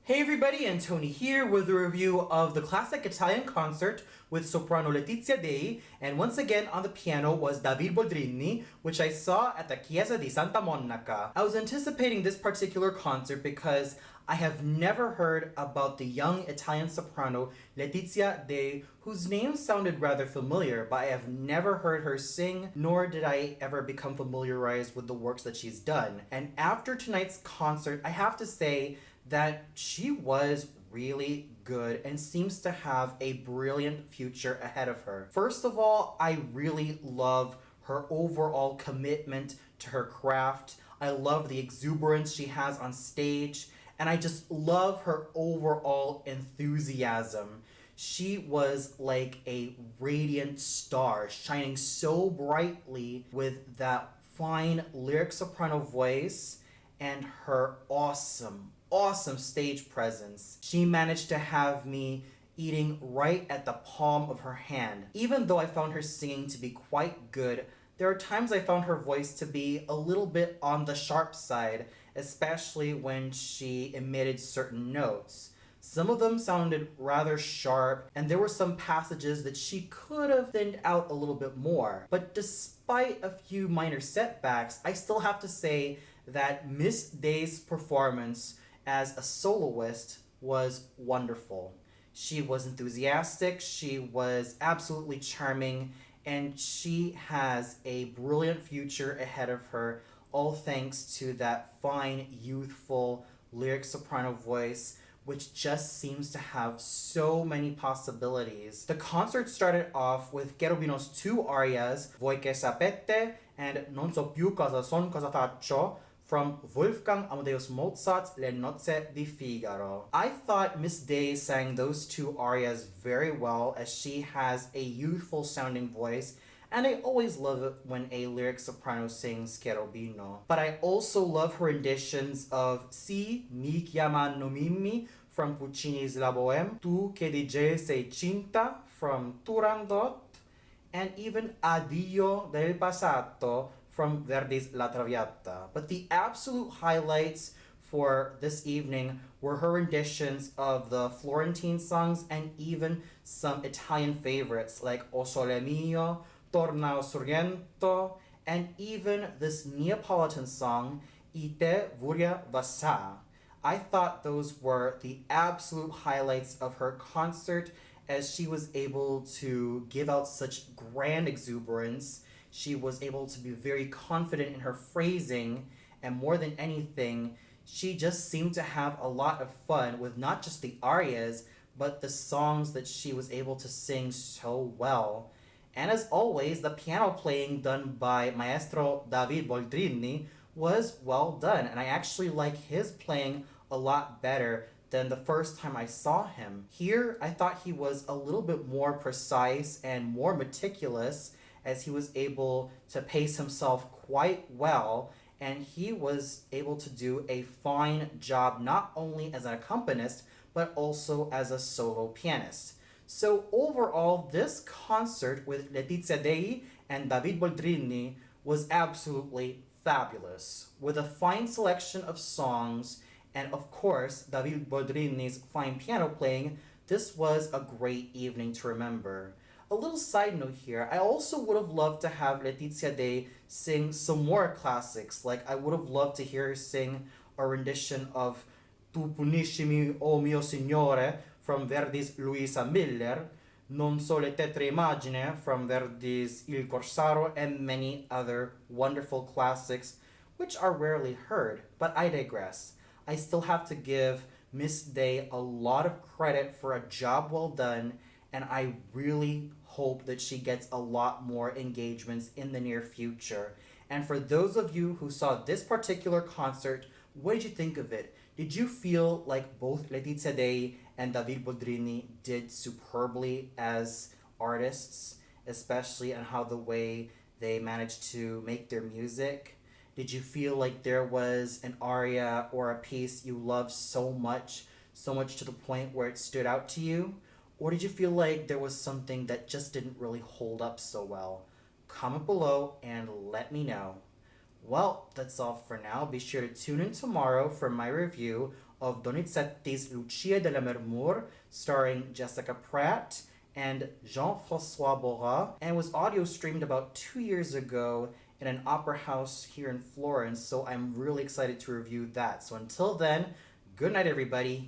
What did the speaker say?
Hey everybody, Tony here with a review of the classic Italian concert with soprano Letizia Dei, and once again on the piano was David Boldrini, which I saw at the Chiesa di Santa Monaca. I was anticipating this particular concert because I have never heard about the young Italian soprano Letizia Dei, whose name sounded rather familiar, but I have never heard her sing, nor did I ever become familiarized with the works that she's done. And after tonight's concert, I have to say that she was really good and seems to have a brilliant future ahead of her. First of all, I really love her overall commitment to her craft. I love the exuberance she has on stage, and I just love her overall enthusiasm. She was like a radiant star, shining so brightly with that fine lyric soprano voice and her awesome stage presence. She managed to have me eating right at the palm of her hand. Even though I found her singing to be quite good, there are times I found her voice to be a little bit on the sharp side, especially when she emitted certain notes. Some of them sounded rather sharp, and there were some passages that she could have thinned out a little bit more. But despite a few minor setbacks, I still have to say that Miss Day's performance as a soloist was wonderful. She was enthusiastic, she was absolutely charming, and she has a brilliant future ahead of her, all thanks to that fine, youthful lyric soprano voice, which just seems to have so many possibilities. The concert started off with Cherubino's two arias, Voi che sapete and Non so più cosa son cosa faccio, from Wolfgang Amadeus Mozart's Le Nozze di Figaro. I thought Miss Day sang those two arias very well, as she has a youthful sounding voice, and I always love it when a lyric soprano sings Cherubino. But I also love her renditions of Si mi chiamano Mimmi from Puccini's La Bohème, Tu che di Gel sei cinta from Turandot, and even Addio del passato from Verdi's La Traviata. But the absolute highlights for this evening were her renditions of the Florentine songs and even some Italian favorites like O Sole Mio, Torna Sorrento, and even this Neapolitan song, Ite Vuria Vasa. I thought those were the absolute highlights of her concert, as she was able to give out such grand exuberance. She was able to be very confident in her phrasing, and more than anything, she just seemed to have a lot of fun with not just the arias, but the songs that she was able to sing so well. And as always, the piano playing done by Maestro David Boldrini was well done, and I actually like his playing a lot better than the first time I saw him. Here, I thought he was a little bit more precise and more meticulous, as he was able to pace himself quite well, and he was able to do a fine job not only as an accompanist, but also as a solo pianist. So overall, this concert with Letizia Dei and David Boldrini was absolutely fabulous, with a fine selection of songs, and of course, David Boldrini's fine piano playing. This was a great evening to remember. A little side note here, I also would have loved to have Letizia Dei sing some more classics. Like, I would have loved to hear her sing a rendition of Tu puniscimi, o mio signore, from Verdi's Luisa Miller, Non so le tetre immagine from Verdi's Il Corsaro, and many other wonderful classics which are rarely heard. But I digress. I still have to give Miss Day a lot of credit for a job well done, and I really hope that she gets a lot more engagements in the near future. And for those of you who saw this particular concert, what did you think of it? Did you feel like both Letizia Dei and David Boldrini did superbly as artists, especially in how the way they managed to make their music? Did you feel like there was an aria or a piece you loved so much to the point where it stood out to you? Or did you feel like there was something that just didn't really hold up so well? Comment below and let me know. Well, that's all for now. Be sure to tune in tomorrow for my review of Donizetti's Lucia de la Mermur, starring Jessica Pratt and Jean-Francois Borra, and was audio streamed about 2 years ago in an opera house here in Florence, so I'm really excited to review that. So until then, good night, everybody.